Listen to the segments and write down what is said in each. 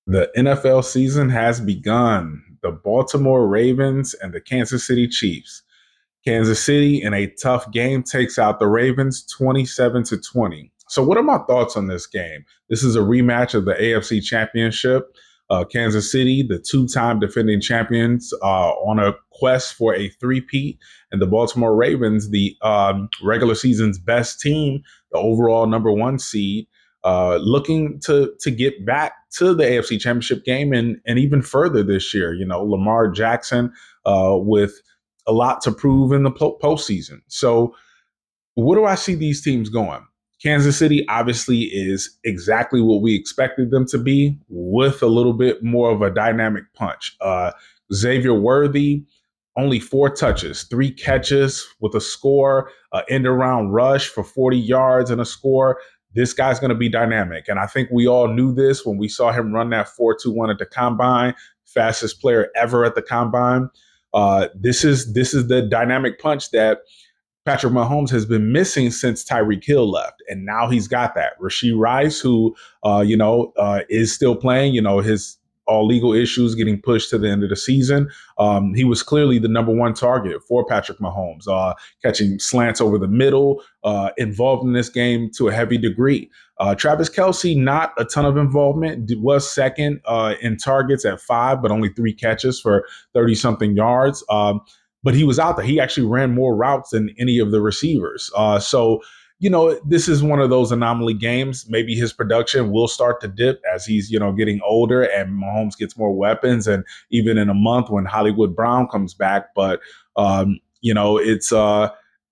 The NFL season has begun. The Baltimore Ravens and the Kansas City Chiefs. Kansas City in a tough game takes out the Ravens 27-20. So what are my thoughts on this game? This is a rematch of the AFC Championship. Kansas City, the two-time defending champions, on a quest for a three-peat, and the Baltimore Ravens, the regular season's best team, the overall number one seed, looking to get back to the AFC Championship game and even further this year. You know, Lamar Jackson with a lot to prove in the postseason. So, where do I see these teams going? Kansas City obviously is exactly what we expected them to be, with a little bit more of a dynamic punch. Xavier Worthy, only 4 touches, 3 catches with a score, end around rush for 40 yards and a score. This guy's going to be dynamic. And I think we all knew this when we saw him run that 4.21 at the combine, fastest player ever at the combine. This is the dynamic punch that Patrick Mahomes has been missing since Tyreek Hill left, and now he's got that. Rashee Rice, who is still playing, his all legal issues getting pushed to the end of the season. He was clearly the number one target for Patrick Mahomes, catching slants over the middle, involved in this game to a heavy degree. Travis Kelce, not a ton of involvement, was second in targets at 5, but only 3 catches for 30 something yards. But he was out there. He actually ran more routes than any of the receivers. This is one of those anomaly games. Maybe his production will start to dip as he's, getting older and Mahomes gets more weapons. And even in a month when Hollywood Brown comes back. But, it's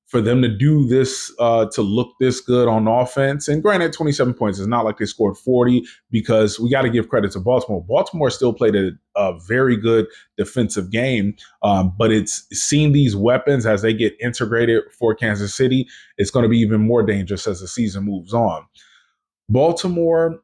for them to do this, to look this good on offense. And granted, 27 points is not like they scored 40, because we got to give credit to Baltimore. Baltimore still played a very good defensive game, but it's seeing these weapons as they get integrated for Kansas City. It's going to be even more dangerous as the season moves on. Baltimore,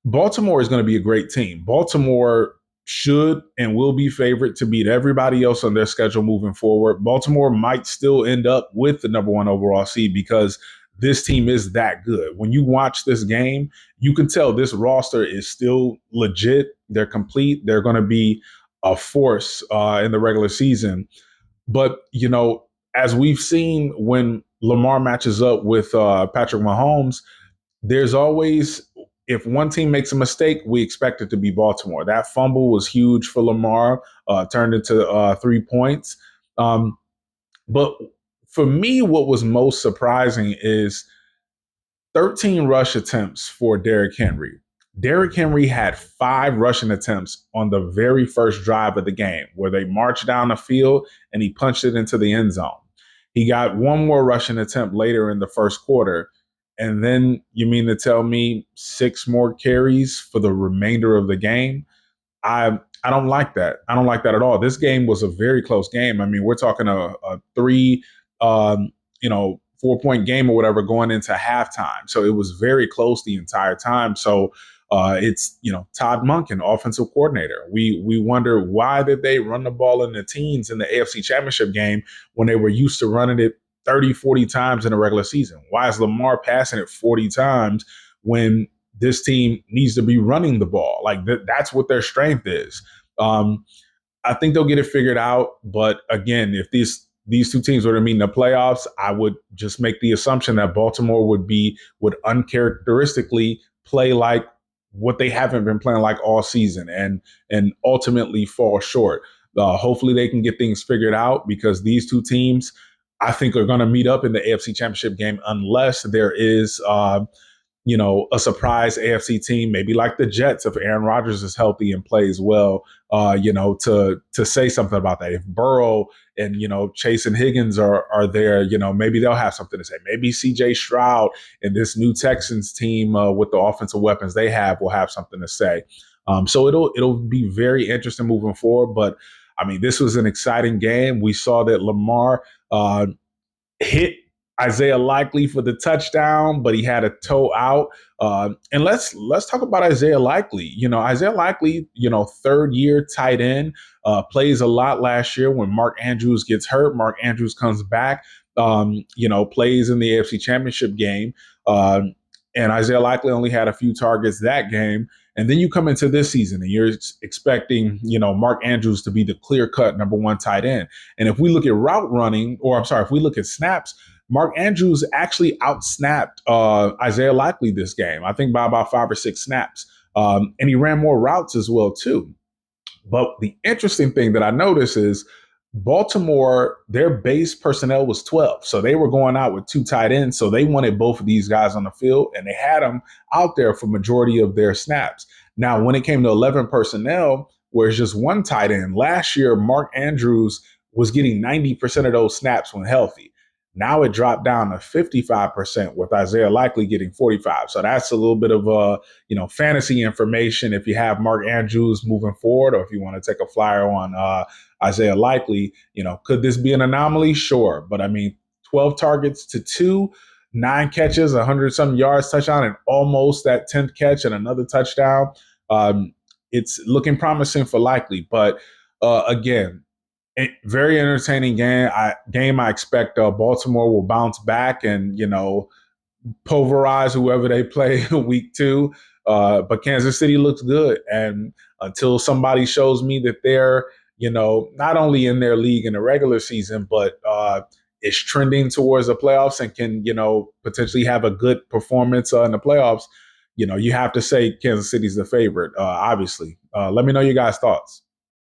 Baltimore is going to be a great team. Baltimore should and will be favored to beat everybody else on their schedule moving forward. Baltimore might still end up with the number one overall seed because this team is that good. When you watch this game, you can tell this roster is still legit. They're complete. They're going to be a force in the regular season. But, as we've seen when Lamar matches up with Patrick Mahomes, there's always, if one team makes a mistake, we expect it to be Baltimore. That fumble was huge for Lamar, turned into 3 points. But for me, what was most surprising is 13 rush attempts for Derrick Henry. Derrick Henry had 5 rushing attempts on the very first drive of the game, where they marched down the field and he punched it into the end zone. He got one more rushing attempt later in the first quarter. And then you mean to tell me 6 more carries for the remainder of the game? I don't like that. I don't like that at all. This game was a very close game. I mean, we're talking a 3, 4-point game or whatever going into halftime. So it was very close the entire time. So it's, Todd Monken, offensive coordinator. We wonder, why did they run the ball in the teens in the AFC Championship game when they were used to running it 30, 40 times in a regular season? Why is Lamar passing it 40 times when this team needs to be running the ball? Like that's what their strength is. I think they'll get it figured out. But again, if these two teams were to meet in the playoffs, I would just make the assumption that Baltimore would uncharacteristically play like what they haven't been playing like all season, and ultimately fall short. Hopefully they can get things figured out, because these two teams, I think, are going to meet up in the AFC Championship game, unless there is a surprise AFC team, maybe like the Jets, if Aaron Rodgers is healthy and plays well, to say something about that. If Burrow and, Chase and Higgins are there, maybe they'll have something to say. Maybe CJ Stroud and this new Texans team with the offensive weapons they have will have something to say. So it'll be very interesting moving forward. But I mean, this was an exciting game. We saw that Lamar hit Isaiah Likely for the touchdown, but he had a toe out. And let's talk about Isaiah Likely. Isaiah Likely, third year tight end, plays a lot last year when Mark Andrews gets hurt. Mark Andrews comes back, plays in the AFC Championship game. And Isaiah Likely only had a few targets that game. And then you come into this season and you're expecting, Mark Andrews to be the clear cut number one tight end. And if we look at route running, or I'm sorry, if we look at snaps, Mark Andrews actually outsnapped Isaiah Likely this game, I think by about 5 or 6 snaps. And he ran more routes as well, too. But the interesting thing that I noticed is Baltimore, their base personnel was 12. So they were going out with 2 tight ends. So they wanted both of these guys on the field, and they had them out there for majority of their snaps. Now, when it came to 11 personnel, where it's just 1 tight end, last year, Mark Andrews was getting 90% of those snaps when healthy. Now it dropped down to 55% with Isaiah Likely getting 45. So that's a little bit of fantasy information if you have Mark Andrews moving forward, or if you want to take a flyer on Isaiah Likely. Could this be an anomaly? Sure. But I mean, 12 targets to 2, 9 catches, 100-some yards, touchdown, and almost that 10th catch and another touchdown. It's looking promising for Likely. But again, very entertaining game. I expect Baltimore will bounce back and pulverize whoever they play week 2. But Kansas City looks good, and until somebody shows me that they're not only in their league in the regular season, but is trending towards the playoffs and can potentially have a good performance in the playoffs, you have to say Kansas City's the favorite. Obviously, let me know your guys' thoughts.